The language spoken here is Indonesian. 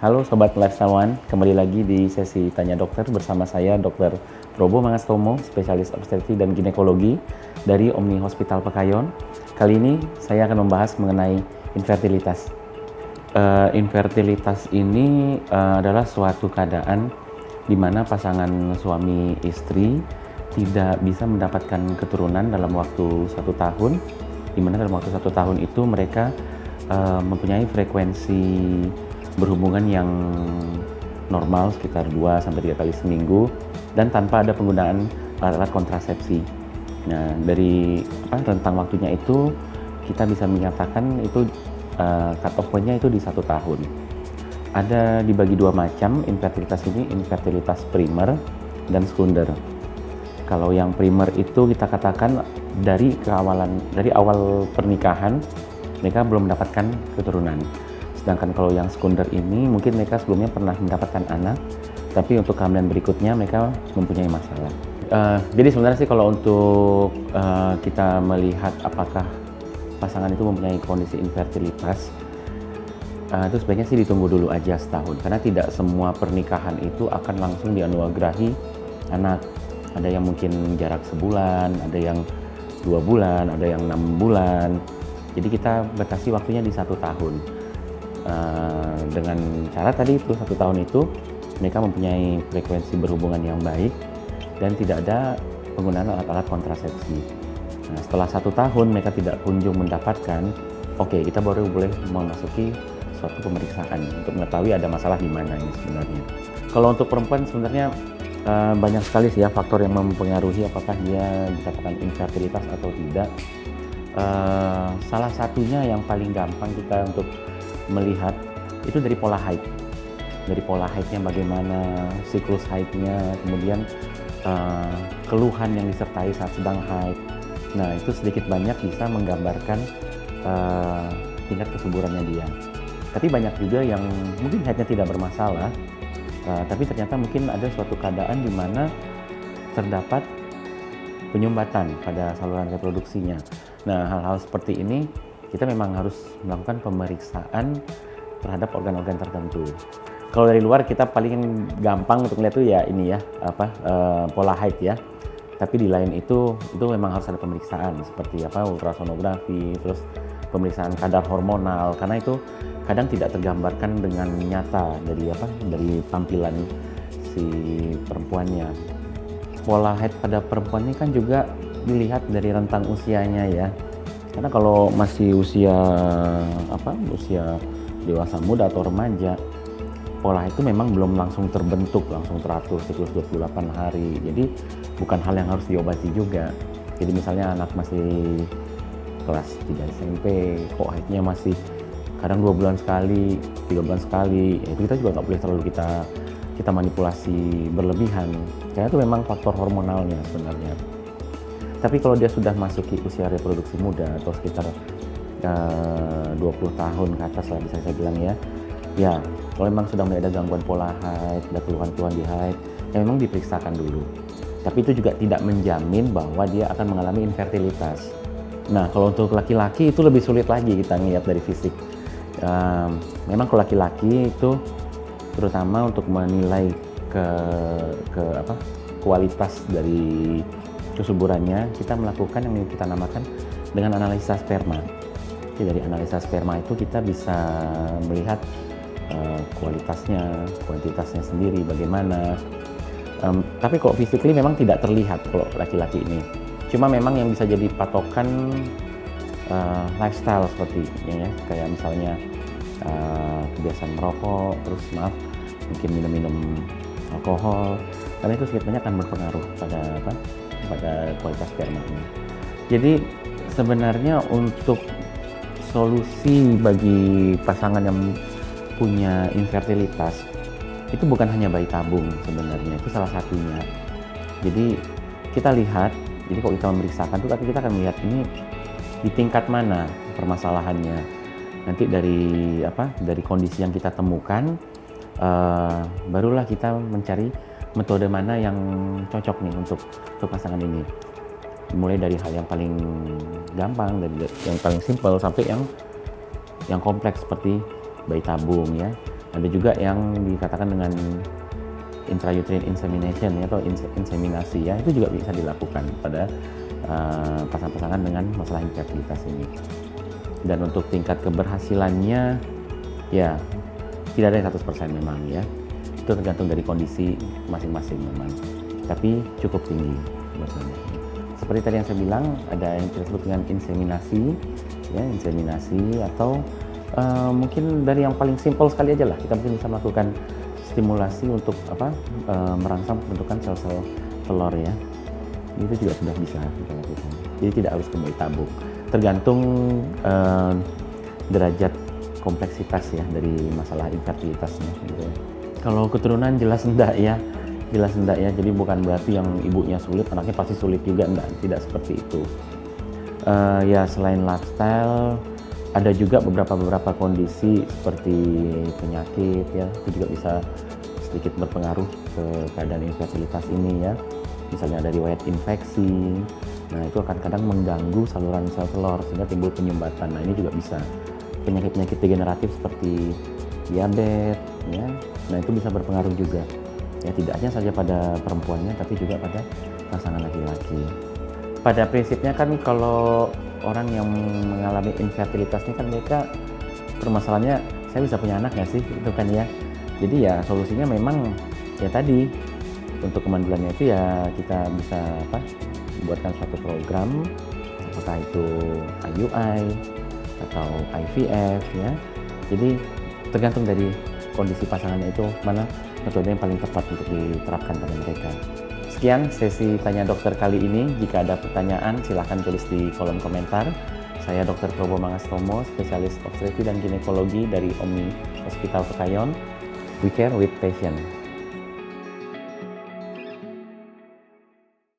Halo Sobat Lifestyle One, kembali lagi di sesi Tanya Dokter bersama saya Dr. Probo Mangastomo, spesialis obstetri dan ginekologi dari Omni Hospital Pekayon. Kali ini saya akan membahas mengenai infertilitas. Infertilitas ini adalah suatu keadaan di mana pasangan suami istri tidak bisa mendapatkan keturunan dalam waktu 1 tahun, di mana dalam waktu 1 tahun itu mereka mempunyai frekuensi berhubungan yang normal sekitar 2-3 kali seminggu dan tanpa ada penggunaan alat-alat kontrasepsi. Nah, dari rentang waktunya itu kita bisa menyatakan itu cut off point-nya itu di 1 tahun. Ada dibagi 2 macam infertilitas ini, infertilitas primer dan sekunder. Kalau yang primer itu kita katakan dari awal pernikahan mereka belum mendapatkan keturunan. Sedangkan kalau yang sekunder ini mungkin mereka sebelumnya pernah mendapatkan anak, tapi untuk kehamilan berikutnya mereka mempunyai masalah. Jadi sebenarnya sih kalau untuk kita melihat apakah pasangan itu mempunyai kondisi infertilitas, itu sebaiknya sih ditunggu dulu aja setahun, karena tidak semua pernikahan itu akan langsung dianugerahi anak. Ada yang mungkin jarak sebulan, ada yang 2 bulan, ada yang 6 bulan. Jadi kita batasi waktunya di 1 tahun. Dengan cara tadi itu 1 tahun itu mereka mempunyai frekuensi berhubungan yang baik dan tidak ada penggunaan alat-alat kontrasepsi. Nah, setelah 1 tahun mereka tidak kunjung mendapatkan, oke, kita baru boleh memasuki suatu pemeriksaan untuk mengetahui ada masalah di mana ini sebenarnya. Kalau untuk perempuan sebenarnya banyak sekali sih ya faktor yang mempengaruhi apakah dia dikatakan infertilitas atau tidak. Salah satunya yang paling gampang kita untuk melihat itu dari pola haid. Dari pola haidnya bagaimana, siklus haidnya, kemudian keluhan yang disertai saat sedang haid. Nah, itu sedikit banyak bisa menggambarkan tingkat kesuburannya dia. Tapi banyak juga yang mungkin haidnya tidak bermasalah, tapi ternyata mungkin ada suatu keadaan di mana terdapat penyumbatan pada saluran reproduksinya. Nah, hal-hal seperti ini kita memang harus melakukan pemeriksaan terhadap organ-organ tertentu. Kalau dari luar kita paling gampang untuk melihat tuh ya ini ya pola haid ya. Tapi di lain itu memang harus ada pemeriksaan seperti ultrasonografi, terus pemeriksaan kadar hormonal, karena itu kadang tidak tergambarkan dengan nyata dari tampilan si perempuannya. Pola haid pada perempuan ini kan juga dilihat dari rentang usianya ya. Karena kalau masih usia dewasa muda atau remaja, pola itu memang belum langsung terbentuk, langsung teratur siklus 28 hari. Jadi bukan hal yang harus diobati juga. Jadi misalnya anak masih kelas 3 SMP, kok haidnya masih kadang 2 bulan sekali, 3 bulan sekali, itu kita juga nggak boleh terlalu kita manipulasi berlebihan. Karena itu memang faktor hormonalnya sebenarnya. Tapi kalau dia sudah masuki usia reproduksi muda atau sekitar 20 tahun ke atas lah bisa saya bilang ya kalau memang sudah mulai ada gangguan pola haid, ada keluhan-keluhan di haid, ya memang diperiksakan dulu. Tapi itu juga tidak menjamin bahwa dia akan mengalami infertilitas. Nah, kalau untuk laki-laki itu lebih sulit lagi kita ngelihat dari fisik. Memang kalau laki-laki itu terutama untuk menilai kualitas dari kesuburannya, kita melakukan yang kita namakan dengan analisa sperma. Jadi dari analisa sperma itu kita bisa melihat kualitasnya, kuantitasnya sendiri bagaimana. Tapi kok physically memang tidak terlihat kalau laki-laki ini. Cuma memang yang bisa jadi patokan lifestyle seperti ya, kayak misalnya kebiasaan merokok, terus mungkin minum alkohol, karena itu sedikit banyak akan berpengaruh pada kualitas spermanya. Jadi sebenarnya untuk solusi bagi pasangan yang punya infertilitas itu bukan hanya bayi tabung sebenarnya, itu salah satunya. Jadi kita lihat, jadi kalau kita memeriksakan itu kita akan melihat ini di tingkat mana permasalahannya. Nanti dari kondisi yang kita temukan, barulah kita mencari metode mana yang cocok nih untuk pasangan ini. Mulai dari hal yang paling gampang, dari yang paling simpel sampai yang kompleks seperti bayi tabung ya. Ada juga yang dikatakan dengan intrauterine insemination ya, atau inseminasi ya, itu juga bisa dilakukan pada pasangan-pasangan dengan masalah infertilitas ini. Dan untuk tingkat keberhasilannya ya tidak ada yang 100% memang ya, itu tergantung dari kondisi masing-masing memang, tapi cukup tinggi biasanya. Seperti tadi yang saya bilang, ada yang kita sebut dengan inseminasi ya, inseminasi atau mungkin dari yang paling simpel sekali aja lah, kita mungkin bisa melakukan stimulasi untuk merangsang pembentukan sel-sel telur ya, itu juga sudah bisa kita lakukan. Jadi tidak harus ke bayi tabung, tergantung derajat kompleksitas ya dari masalah infertilitasnya gitu ya. Kalau keturunan jelas enggak ya, jadi bukan berarti yang ibunya sulit anaknya pasti sulit juga, enggak, tidak seperti itu. Ya selain lifestyle, ada juga beberapa kondisi seperti penyakit ya, itu juga bisa sedikit berpengaruh ke keadaan infertilitas ini ya. Misalnya ada riwayat infeksi, nah itu akan kadang mengganggu saluran sel telur sehingga timbul penyumbatan. Nah ini juga bisa. Penyakit-penyakit degeneratif seperti diabetes ya, nah itu bisa berpengaruh juga ya, tidak hanya saja pada perempuannya tapi juga pada pasangan laki-laki. Pada prinsipnya kan kalau orang yang mengalami infertilitas ini kan mereka permasalahannya, saya bisa punya anak nggak sih, itu kan ya. Jadi ya solusinya memang ya tadi, untuk kemandulannya itu ya kita bisa buatkan suatu program, apakah itu IUI atau IVF ya. Jadi tergantung dari kondisi pasangannya itu mana metode yang paling tepat untuk diterapkan pada mereka. Sekian sesi Tanya Dokter kali ini. Jika ada pertanyaan silahkan tulis di kolom komentar. Saya Dr. Probo Mangastomo, spesialis obstetri dan ginekologi dari Omni Hospital Pekayon. We care with passion.